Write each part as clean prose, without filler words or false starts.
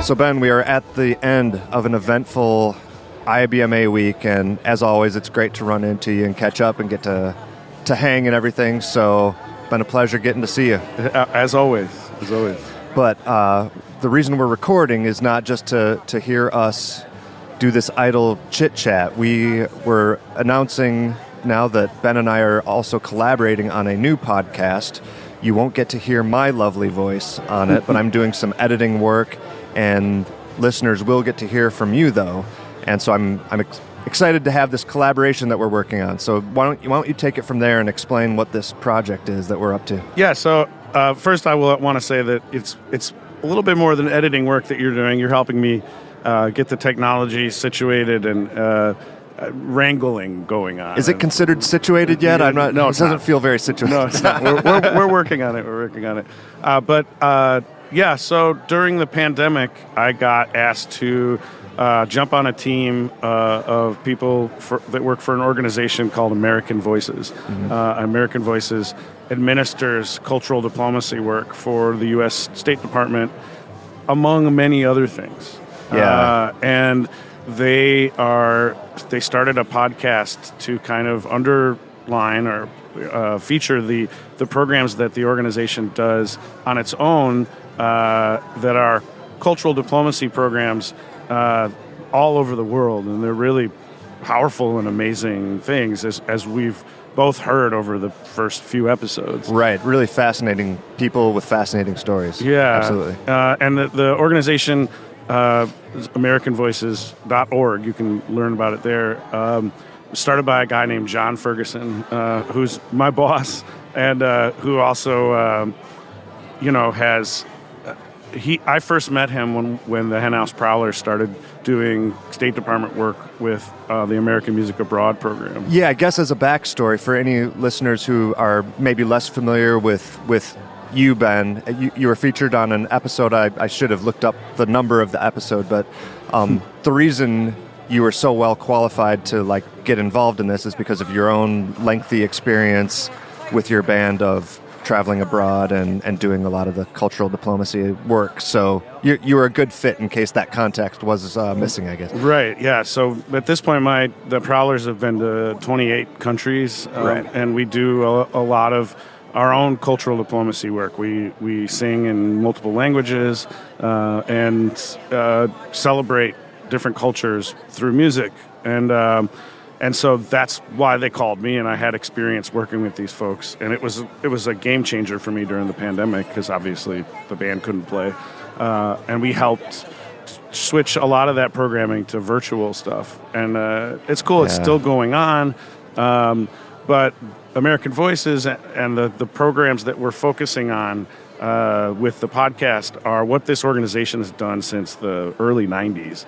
So Ben, we are at the end of an eventful IBMA week, and as always, it's great to run into you and catch up and get to hang and everything. So, been a pleasure getting to see you. As always. But the reason we're recording is not just to hear us do this idle chit chat. We were announcing now that Ben and I are also collaborating on a new podcast. You won't get to hear my lovely voice on it, but I'm doing some editing work, and listeners will get to hear from you, though. And so I'm excited to have this collaboration that we're working on. So why don't you take it from there and explain what this project is that we're up to? Yeah, so first I will want to say that it's a little bit more than editing work that you're doing. You're helping me get the technology situated and wrangling going on. Is it considered situated yet? I'm not. No, it doesn't feel very situated. No, it's not. We're working on it. Yeah, so during the pandemic, I got asked to jump on a team of people that work for an organization called American Voices. Mm-hmm. American Voices administers cultural diplomacy work for the U.S. State Department, among many other things. Yeah. And they started a podcast to kind of underline or feature the programs that the organization does on its own that are cultural diplomacy programs all over the world, and they're really powerful and amazing things, as we've both heard over the first few episodes. Right, really fascinating people with fascinating stories. Yeah, absolutely. And the organization, AmericanVoices.org, you can learn about it there, started by a guy named John Ferguson, who's my boss, and who also, has... I first met him when the Henhouse Prowlers started doing State Department work with the American Music Abroad program. Yeah, I guess as a backstory for any listeners who are maybe less familiar with you, Ben, you were featured on an episode. I should have looked up the number of the episode, but the reason you were so well qualified to get involved in this is because of your own lengthy experience with your band of traveling abroad and doing a lot of the cultural diplomacy work. So you were a good fit in case that context was missing, I guess. Right, yeah. So at this point, the Prowlers have been to 28 countries, right. And we do a lot of our own cultural diplomacy work. We sing in multiple languages and celebrate different cultures through music. And so that's why they called me, and I had experience working with these folks. And it was a game changer for me during the pandemic, because obviously the band couldn't play. And we helped switch a lot of that programming to virtual stuff. And it's cool. Yeah. It's still going on. But American Voices and the programs that we're focusing on with the podcast are what this organization has done since the early 90s.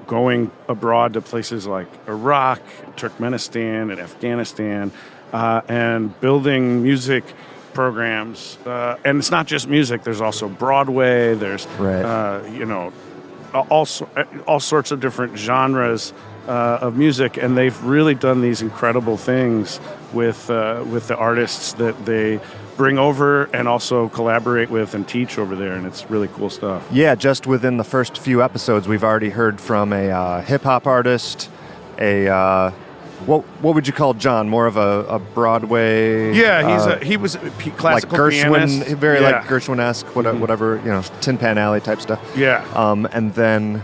Going abroad to places like Iraq, Turkmenistan, and Afghanistan, and building music programs. And it's not just music. There's also Broadway. There's all sorts of different genres of music, and they've really done these incredible things with the artists that they bring over and also collaborate with and teach over there, and it's really cool stuff. Yeah, just within the first few episodes, we've already heard from a hip-hop artist, what would you call John? More of a Broadway... Yeah, he was a classical like Gershwin, pianist. Very like Gershwin-esque, whatever, Tin Pan Alley type stuff. Yeah. And then...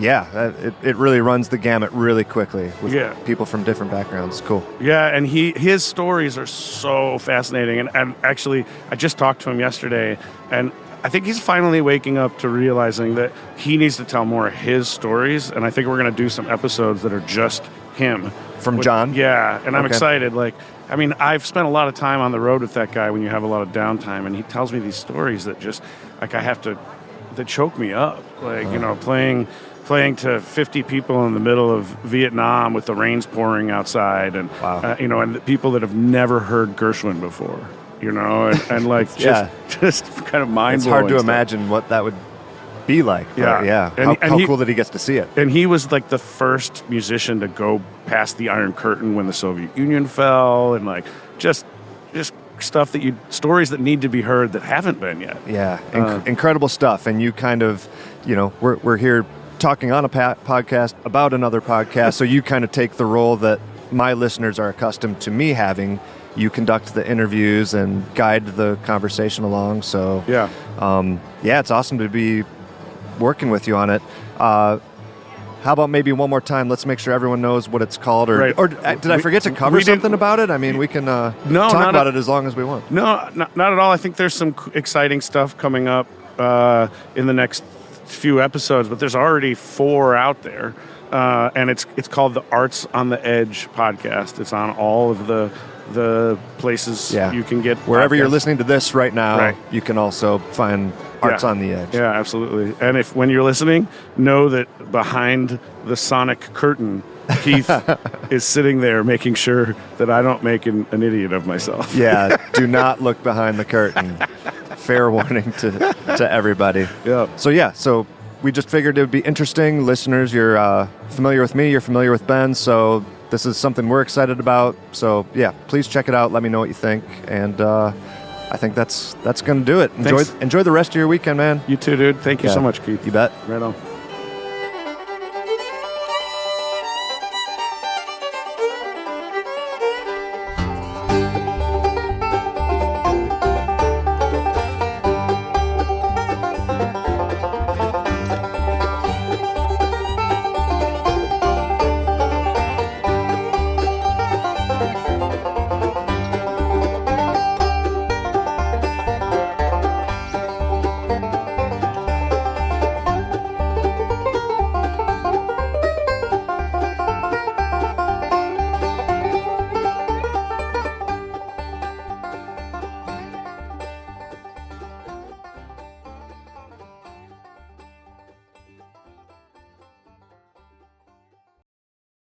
Yeah, it really runs the gamut really quickly with people from different backgrounds. Cool. Yeah, and his stories are so fascinating. And actually, I just talked to him yesterday, and I think he's finally waking up to realizing that he needs to tell more of his stories. And I think we're going to do some episodes that are just him. From John? Yeah, and I'm excited. I've spent a lot of time on the road with that guy when you have a lot of downtime, and he tells me these stories that just, that choke me up. Playing to 50 people in the middle of Vietnam with the rains pouring outside, and and the people that have never heard Gershwin before, just kind of mind-blowing. It's hard to imagine what that would be like. Yeah. How cool that he gets to see it. And he was like the first musician to go past the Iron Curtain when the Soviet Union fell, and just stuff stories that need to be heard that haven't been yet. Yeah, incredible stuff. And you kind of, we're here talking on a podcast about another podcast, so you kind of take the role that my listeners are accustomed to me having. You conduct the interviews and guide the conversation along. So it's awesome to be working with you on it. How about maybe one more time? Let's make sure everyone knows what it's called. Or did I forget to cover something about it? I mean, we can talk about it as long as we want. No, not at all. I think there's some exciting stuff coming up in the next few episodes, but there's already 4 out there. And it's called the Arts on the Edge podcast. It's on all of the places you can get wherever podcasts. You're listening to this right now. You can also find Arts on the Edge. Yeah, absolutely. And when you're listening, know that behind the sonic curtain, Keith is sitting there making sure that I don't make an idiot of myself. Yeah, do not look behind the curtain. Fair warning to everybody. Yeah. So we just figured it would be interesting. Listeners, you're familiar with me, you're familiar with Ben, so this is something we're excited about. So, please check it out. Let me know what you think. And I think that's going to do it. Enjoy the rest of your weekend, man. You too, dude. Thank you so much, Keith. You bet. Right on.